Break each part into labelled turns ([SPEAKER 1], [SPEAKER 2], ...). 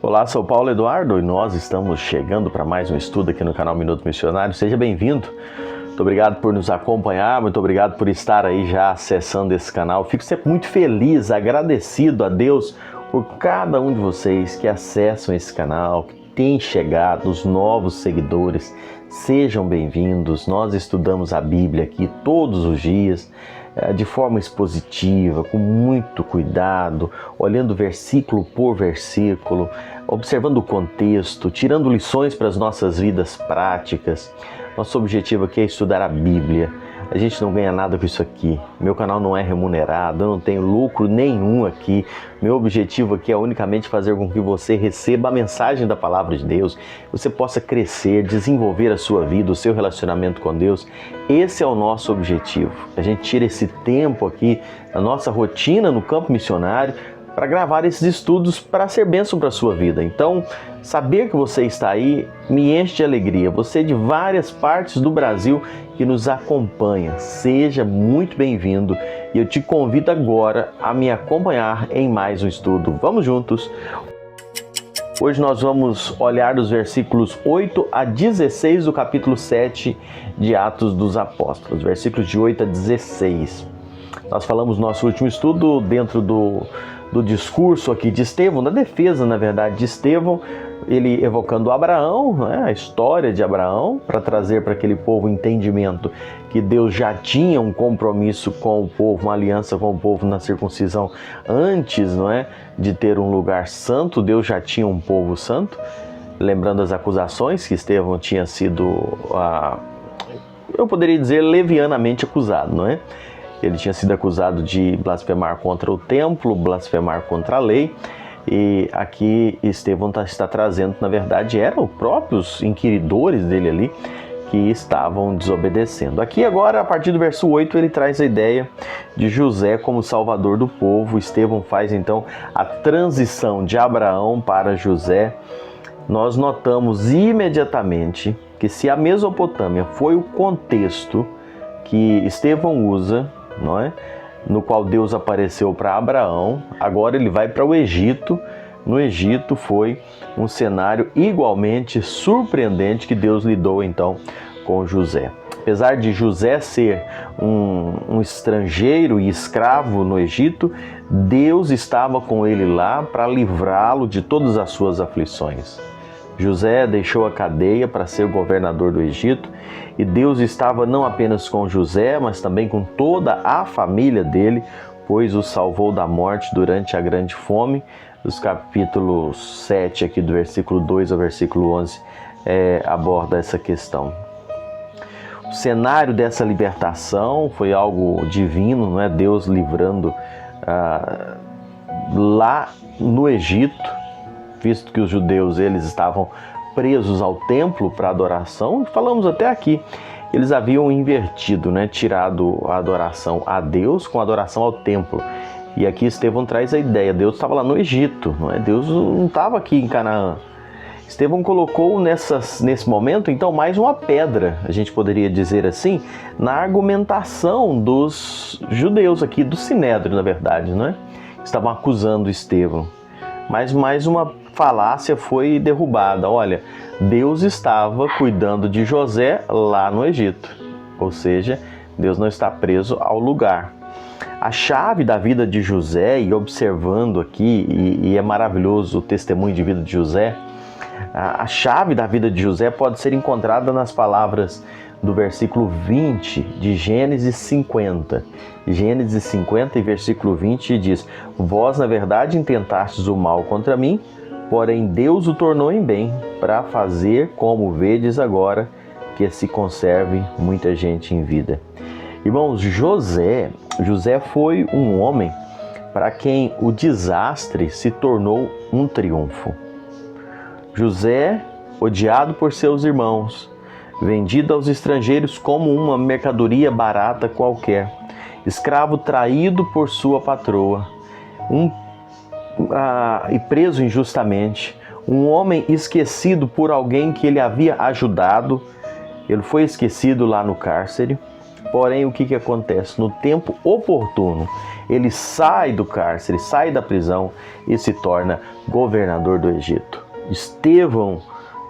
[SPEAKER 1] Olá, sou Paulo Eduardo e nós estamos chegando para mais um estudo aqui no canal Minuto Missionário. Seja bem-vindo. Muito obrigado por nos acompanhar, muito obrigado por estar aí já acessando esse canal. Fico sempre muito feliz, agradecido a Deus por cada um de vocês que acessam esse canal, que tem chegado, os novos seguidores. Sejam bem-vindos. Nós estudamos a Bíblia aqui todos os dias, de forma expositiva, com muito cuidado, olhando versículo por versículo, observando o contexto, tirando lições para as nossas vidas práticas. Nosso objetivo aqui é estudar a Bíblia. A gente não ganha nada com isso aqui. Meu canal não é remunerado, eu não tenho lucro nenhum aqui. Meu objetivo aqui é unicamente fazer com que você receba a mensagem da Palavra de Deus, você possa crescer, desenvolver a sua vida, o seu relacionamento com Deus. Esse é o nosso objetivo. A gente tira esse tempo aqui da nossa rotina no campo missionário para gravar esses estudos para ser bênção para a sua vida. Então, saber que você está aí me enche de alegria. Você de várias partes do Brasil que nos acompanha. Seja muito bem-vindo e eu te convido agora a me acompanhar em mais um estudo. Vamos juntos! Hoje nós vamos olhar os versículos 8 a 16 do capítulo 7 de Atos dos Apóstolos. Versículos de 8 a 16. Nós falamos no nosso último estudo dentro do discurso aqui de Estevão, da defesa, na verdade, de Estevão, ele evocando Abraão, né, a história de Abraão, para trazer para aquele povo entendimento que Deus já tinha um compromisso com o povo, uma aliança com o povo na circuncisão antes, não é, de ter um lugar santo. Deus já tinha um povo santo, lembrando as acusações que Estevão tinha sido, eu poderia dizer, levianamente acusado, não é? Ele tinha sido acusado de blasfemar contra o templo, blasfemar contra a lei. E aqui Estevão está trazendo, na verdade, eram os próprios inquiridores dele ali que estavam desobedecendo. Aqui agora, a partir do verso 8, ele traz a ideia de José como salvador do povo. Estevão faz então a transição de Abraão para José. Nós notamos imediatamente que se a Mesopotâmia foi o contexto que Estevão usa, não é? No qual Deus apareceu para Abraão, agora ele vai para o Egito. No Egito foi um cenário igualmente surpreendente que Deus lidou então com José. Apesar de José ser um estrangeiro e escravo no Egito, Deus estava com ele lá para livrá-lo de todas as suas aflições. José deixou a cadeia para ser governador do Egito e Deus estava não apenas com José, mas também com toda a família dele, pois o salvou da morte durante a grande fome. Os capítulos 7 aqui do versículo 2 ao versículo 11 aborda essa questão. O cenário dessa libertação foi algo divino, não é? Deus livrando lá no Egito, visto que os judeus eles estavam presos ao templo para adoração. Falamos até aqui, eles haviam invertido, né? Tirado a adoração a Deus com a adoração ao templo. E aqui Estevão traz a ideia, Deus estava lá no Egito, não é? Deus não estava aqui em Canaã. Estevão colocou nesse momento, então, mais uma pedra, a gente poderia dizer assim, na argumentação dos judeus aqui, do Sinédrio, na verdade, não é? Estavam acusando Estevão. Mas mais uma falácia foi derrubada. Olha, Deus estava cuidando de José lá no Egito. Ou seja, Deus não está preso ao lugar. A chave da vida de José, e observando aqui, e é maravilhoso o testemunho de vida de José, a chave da vida de José pode ser encontrada nas palavras do versículo 20 de Gênesis 50. Gênesis 50 e versículo 20 diz: Vós, na verdade, intentastes o mal contra mim, porém Deus o tornou em bem, para fazer como vedes agora, que se conserve muita gente em vida. Irmãos, José foi um homem para quem o desastre se tornou um triunfo. José, odiado por seus irmãos, vendido aos estrangeiros como uma mercadoria barata qualquer, escravo traído por sua patroa, e preso injustamente, um homem esquecido por alguém que ele havia ajudado. Ele foi esquecido lá no cárcere, Porém, o que acontece? No tempo oportuno, ele sai do cárcere, sai da prisão e se torna governador do Egito. Estevão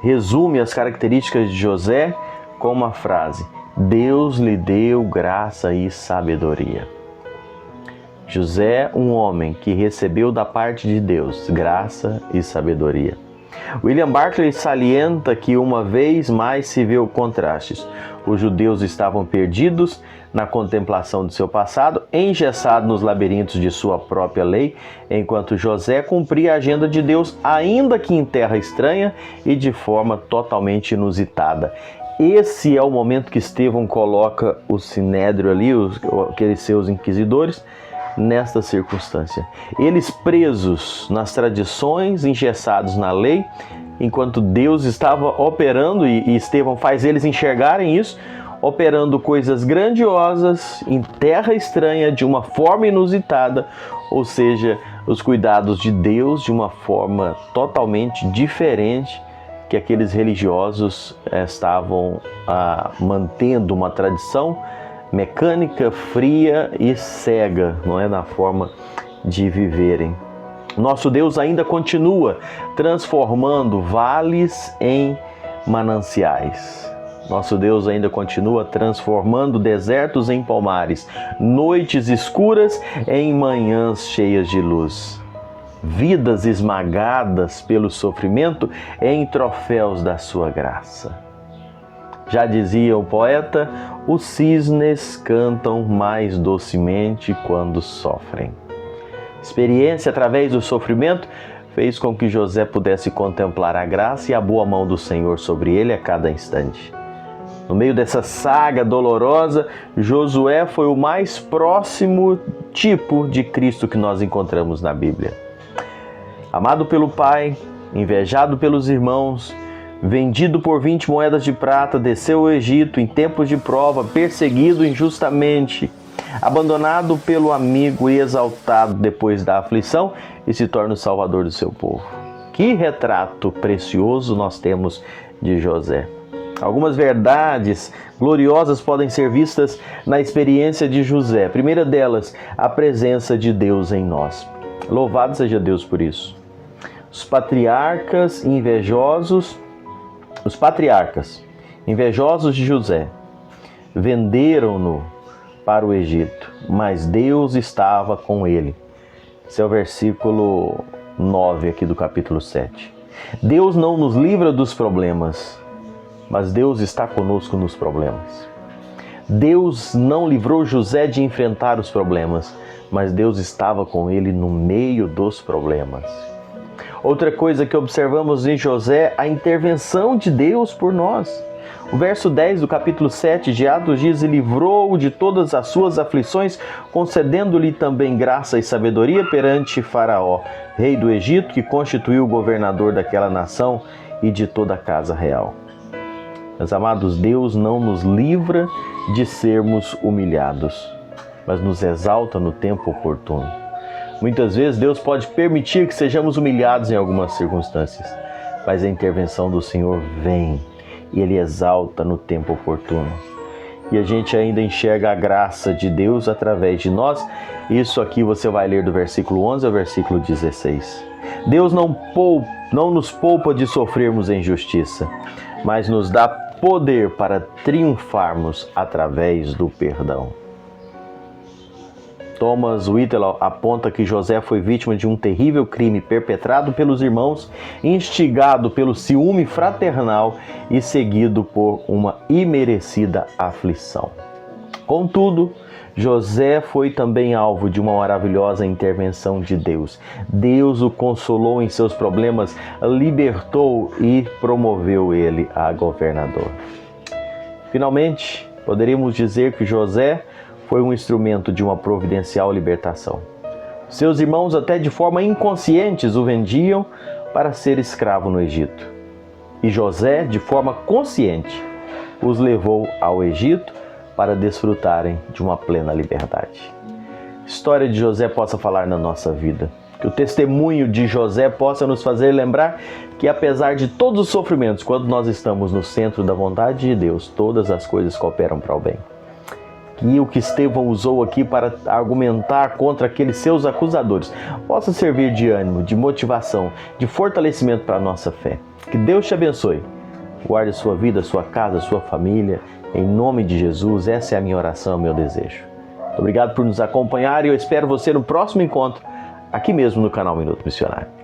[SPEAKER 1] resume as características de José com uma frase: Deus lhe deu graça e sabedoria. José, um homem que recebeu da parte de Deus graça e sabedoria. William Barclay salienta que uma vez mais se vê o contraste. Os judeus estavam perdidos na contemplação de seu passado, engessados nos labirintos de sua própria lei, enquanto José cumpria a agenda de Deus, ainda que em terra estranha e de forma totalmente inusitada. Esse é o momento que Estevão coloca o sinédrio ali, aqueles seus inquisidores, nesta circunstância. Eles presos nas tradições, engessados na lei, enquanto Deus estava operando, e Estevão faz eles enxergarem isso, operando coisas grandiosas em terra estranha, de uma forma inusitada, ou seja, os cuidados de Deus de uma forma totalmente diferente que aqueles religiosos estavam mantendo uma tradição mecânica, fria e cega, não é, na forma de viverem. Nosso Deus ainda continua transformando vales em mananciais. Nosso Deus ainda continua transformando desertos em palmares, noites escuras em manhãs cheias de luz. Vidas esmagadas pelo sofrimento em troféus da sua graça. Já dizia o poeta, os cisnes cantam mais docemente quando sofrem. Experiência através do sofrimento fez com que José pudesse contemplar a graça e a boa mão do Senhor sobre ele a cada instante. No meio dessa saga dolorosa, Josué foi o mais próximo tipo de Cristo que nós encontramos na Bíblia. Amado pelo Pai, invejado pelos irmãos, vendido por 20 moedas de prata, desceu ao Egito em tempos de prova, perseguido injustamente, abandonado pelo amigo e exaltado depois da aflição, e se torna o salvador do seu povo. Que retrato precioso nós temos de José. Algumas verdades gloriosas podem ser vistas na experiência de José. A primeira delas, a presença de Deus em nós. Louvado seja Deus por isso. Os patriarcas invejosos de José venderam-no para o Egito, mas Deus estava com ele. Esse é o versículo 9 aqui do capítulo 7. Deus não nos livra dos problemas, mas Deus está conosco nos problemas. Deus não livrou José de enfrentar os problemas, mas Deus estava com ele no meio dos problemas. Outra coisa que observamos em José, a intervenção de Deus por nós. O verso 10 do capítulo 7 de Atos diz: e livrou-o de todas as suas aflições, concedendo-lhe também graça e sabedoria perante Faraó, rei do Egito, que constituiu o governador daquela nação e de toda a casa real. Meus amados, Deus não nos livra de sermos humilhados, mas nos exalta no tempo oportuno. Muitas vezes Deus pode permitir que sejamos humilhados em algumas circunstâncias, mas a intervenção do Senhor vem e Ele exalta no tempo oportuno. E a gente ainda enxerga a graça de Deus através de nós. Isso aqui você vai ler do versículo 11 ao versículo 16. Deus não nos poupa de sofrermos injustiça, mas nos dá poder para triunfarmos através do perdão. Thomas Whitelaw aponta que José foi vítima de um terrível crime perpetrado pelos irmãos, instigado pelo ciúme fraternal e seguido por uma imerecida aflição. Contudo, José foi também alvo de uma maravilhosa intervenção de Deus. Deus o consolou em seus problemas, libertou e promoveu ele a governador. Finalmente, poderíamos dizer que José foi um instrumento de uma providencial libertação. Seus irmãos, até de forma inconsciente, o vendiam para ser escravo no Egito. E José, de forma consciente, os levou ao Egito para desfrutarem de uma plena liberdade. A história de José possa falar na nossa vida. Que o testemunho de José possa nos fazer lembrar que, apesar de todos os sofrimentos, quando nós estamos no centro da vontade de Deus, todas as coisas cooperam para o bem. que o que Estevão usou aqui para argumentar contra aqueles seus acusadores possa servir de ânimo, de motivação, de fortalecimento para a nossa fé. Que Deus te abençoe. Guarde a sua vida, a sua casa, a sua família. Em nome de Jesus, essa é a minha oração, o meu desejo. Obrigado por nos acompanhar e eu espero você no próximo encontro, aqui mesmo no canal Minuto Missionário.